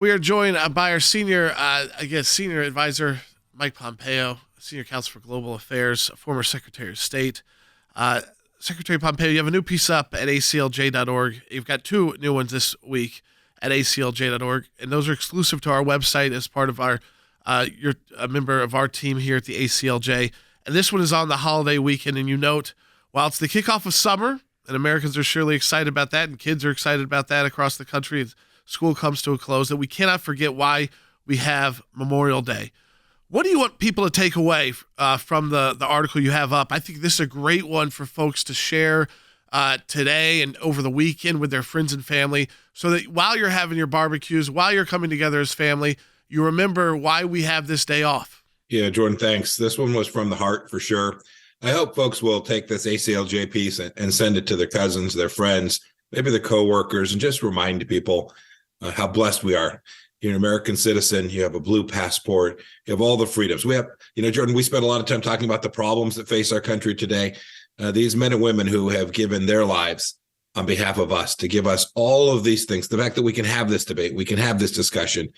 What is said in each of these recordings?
We are joined by our senior advisor, Mike Pompeo, Senior Counsel for Global Affairs, former Secretary of State. Uh, Secretary Pompeo, you have a new piece up at ACLJ.org. You've got two new ones this week at ACLJ.org, and those are exclusive to our website as part of you're a member of our team here at the ACLJ. And this one is on the holiday weekend, and you note, while it's the kickoff of summer, and Americans are surely excited about that, and kids are excited about that across the country, school comes to a close, that we cannot forget why we have Memorial Day. What do you want people to take away from the article you have up? I think this is a great one for folks to share today and over the weekend with their friends and family, so that while you're having your barbecues, while you're coming together as family, you remember why we have this day off. Yeah, Jordan, thanks. This one was from the heart for sure. I hope folks will take this ACLJ piece and send it to their cousins, their friends, maybe their coworkers, and just remind people how blessed we are. You're an American citizen. You have a blue passport. You have all the freedoms. We have, Jordan, we spent a lot of time talking about the problems that face our country today. These men and women who have given their lives on behalf of us to give us all of these things. The fact that we can have this debate, we can have this discussion.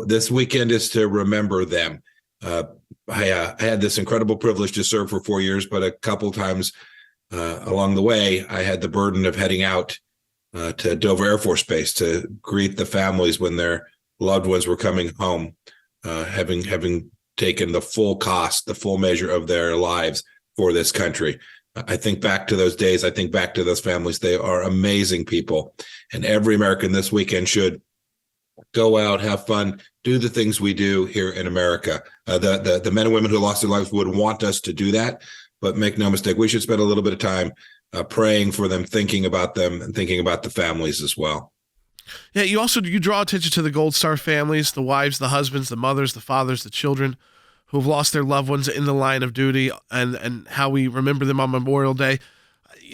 This weekend is to remember them. I had this incredible privilege to serve for 4 years, but a couple times along the way, I had the burden of heading out to Dover Air Force Base to greet the families when their loved ones were coming home, having taken the full cost, the full measure of their lives for this country. I think back to those days. I think back to those families. They are amazing people. And every American this weekend should go out, have fun, do the things we do here in America. The men and women who lost their lives would want us to do that. But make no mistake, we should spend a little bit of time praying for them, thinking about them, and thinking about the families as well. Yeah, you draw attention to the Gold Star families, the wives, the husbands, the mothers, the fathers, the children who have lost their loved ones in the line of duty, and how we remember them on Memorial Day.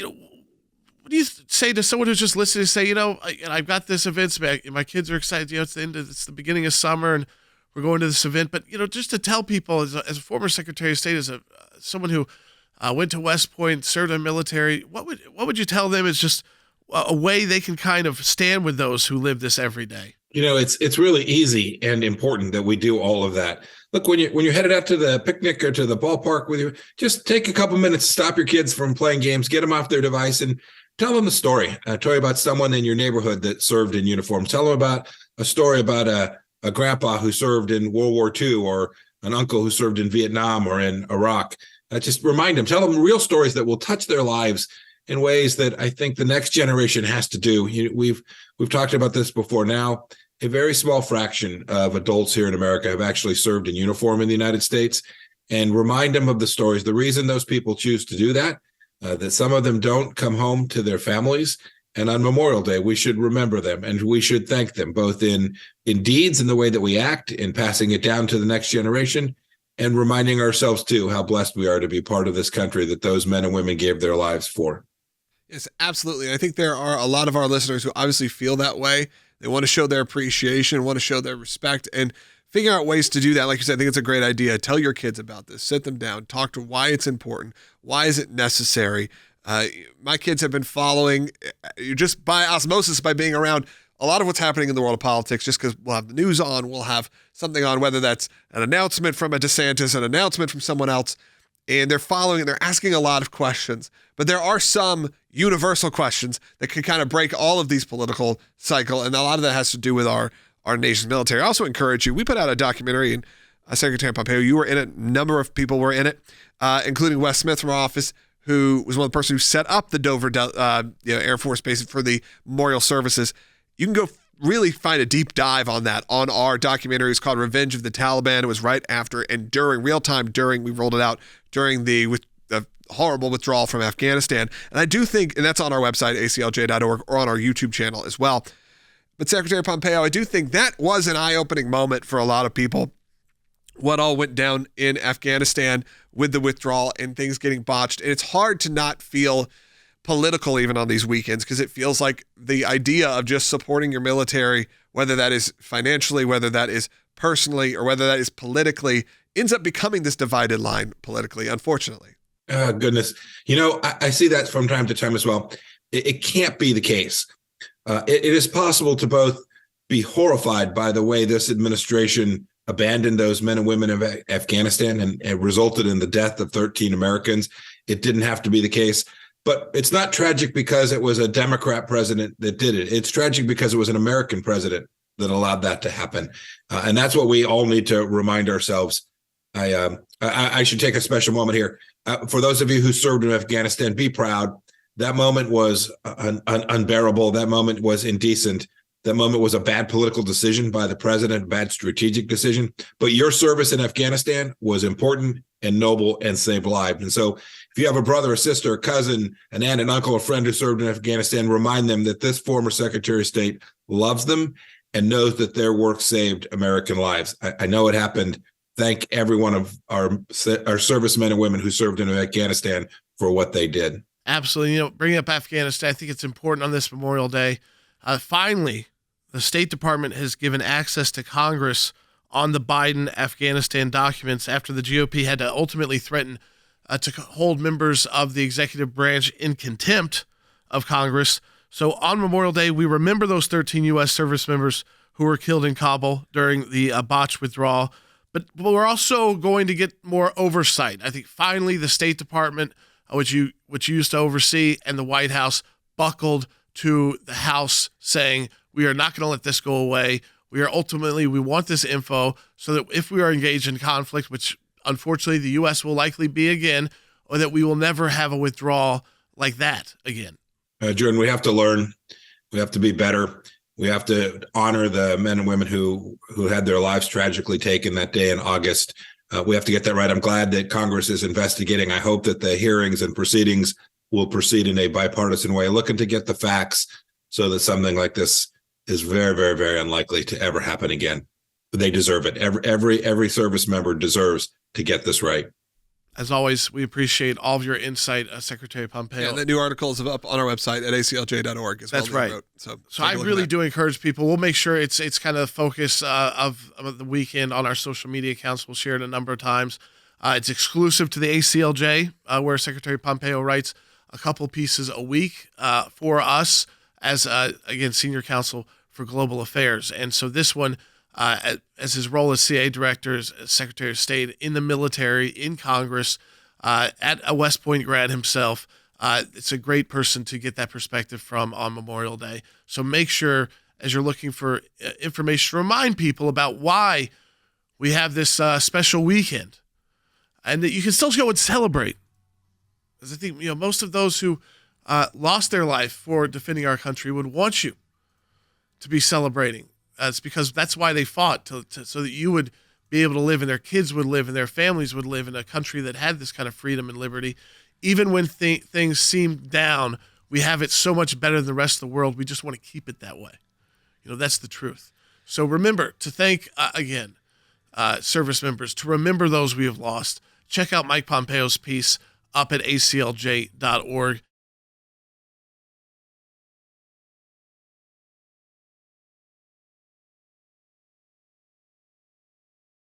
What do you say to someone who's just listening to say, I've got this event, my kids are excited, it's the beginning of summer and we're going to this event, but, just to tell people as a former Secretary of State, as someone who went to West Point, served in the military, what would you tell them is just a way they can kind of stand with those who live this every day? It's really easy and important that we do all of that. Look, when you're headed out to the picnic or to the ballpark with you, just take a couple minutes, stop your kids from playing games, get them off their device, and tell them a story. Tell you about someone in your neighborhood that served in uniform. Tell them about a story about a grandpa who served in World War II, or an uncle who served in Vietnam or in Iraq. Just remind them, tell them real stories that will touch their lives in ways that I think the next generation has to do. We've talked about this before. Now, a very small fraction of adults here in America have actually served in uniform in the United States, and remind them of the stories. The reason those people choose to do that some of them don't come home to their families. And on Memorial Day, we should remember them, and we should thank them both in deeds, in the way that we act, in passing it down to the next generation, and reminding ourselves too how blessed we are to be part of this country that those men and women gave their lives for. Yes, absolutely. I think there are a lot of our listeners who obviously feel that way. They want to show their appreciation, want to show their respect, and figure out ways to do that. Like you said, I think it's a great idea. Tell your kids about this. Sit them down. Talk to why it's important. Why is it necessary? My kids have been following just by osmosis, by being around a lot of what's happening in the world of politics, just because we'll have the news on, we'll have something on, whether that's an announcement from a DeSantis, an announcement from someone else, and they're following, and they're asking a lot of questions. But there are some universal questions that can kind of break all of these political cycle, and a lot of that has to do with our nation's military. I also encourage you, we put out a documentary, and Secretary Pompeo, you were in it, a number of people were in it, including Wes Smith from our office, who was one of the person who set up the Dover Air Force Base for the memorial services. You can go really find a deep dive on that on our documentary. It's called Revenge of the Taliban. It was right after and during, real time during, we rolled it out during the horrible withdrawal from Afghanistan. And I do think, and that's on our website, aclj.org, or on our YouTube channel as well. But Secretary Pompeo, I do think that was an eye-opening moment for a lot of people. What all went down in Afghanistan with the withdrawal and things getting botched. And it's hard to not feel political even on these weekends, because it feels like the idea of just supporting your military, whether that is financially, whether that is personally, or whether that is politically, ends up becoming this divided line politically, unfortunately. Goodness. I see that from time to time as well. It can't be the case. It is possible to both be horrified by the way this administration abandoned those men and women of Afghanistan, and it resulted in the death of 13 Americans. It didn't have to be the case. But it's not tragic because it was a Democrat president that did it. It's tragic because it was an American president that allowed that to happen. And that's what we all need to remind ourselves. I should take a special moment here. For those of you who served in Afghanistan, be proud. That moment was unbearable. That moment was indecent. That moment was a bad political decision by the president, a bad strategic decision. But your service in Afghanistan was important and noble and saved lives. And so if you have a brother, a sister, a cousin, an aunt, an uncle, a friend who served in Afghanistan, remind them that this former Secretary of State loves them and knows that their work saved American lives. I know it happened. Thank every one of our servicemen and women who served in Afghanistan for what they did. Absolutely. Bringing up Afghanistan, I think it's important on this Memorial Day. Finally, the State Department has given access to Congress on the Biden Afghanistan documents after the GOP had to ultimately threaten to hold members of the executive branch in contempt of Congress. So on Memorial Day, we remember those 13 U.S. service members who were killed in Kabul during the botched withdrawal. But we're also going to get more oversight. I think finally the State Department, which you used to oversee, and the White House buckled to the House saying, we are not going to let this go away. We want this info so that if we are engaged in conflict, which unfortunately the U.S. will likely be again, or that we will never have a withdrawal like that again. Jordan, we have to learn. We have to be better. We have to honor the men and women who had their lives tragically taken that day in August. We have to get that right. I'm glad that Congress is investigating. I hope that the hearings and proceedings will proceed in a bipartisan way, looking to get the facts so that something like this is very, very, very unlikely to ever happen again. They deserve it. Every service member deserves to get this right. As always, we appreciate all of your insight, Secretary Pompeo. Yeah, and the new article is up on our website at aclj.org. That's right. So I really do encourage people. We'll make sure it's kind of the focus of the weekend on our social media accounts. We'll share it a number of times. It's exclusive to the ACLJ, where Secretary Pompeo writes a couple pieces a week for us as, again, Senior Counsel for Global Affairs. And so this one, as his role as CIA Director, as Secretary of State in the military, in Congress, at a West Point grad himself, it's a great person to get that perspective from on Memorial Day. So make sure, as you're looking for information, remind people about why we have this special weekend, and that you can still go and celebrate. Because I think most of those who lost their life for defending our country would want you to be celebrating. It's because that's why they fought, so that you would be able to live, and their kids would live, and their families would live in a country that had this kind of freedom and liberty. Even when things seem down, we have it so much better than the rest of the world. We just want to keep it that way. That's the truth. So remember to thank, again, service members, to remember those we have lost. Check out Mike Pompeo's piece up at aclj.org.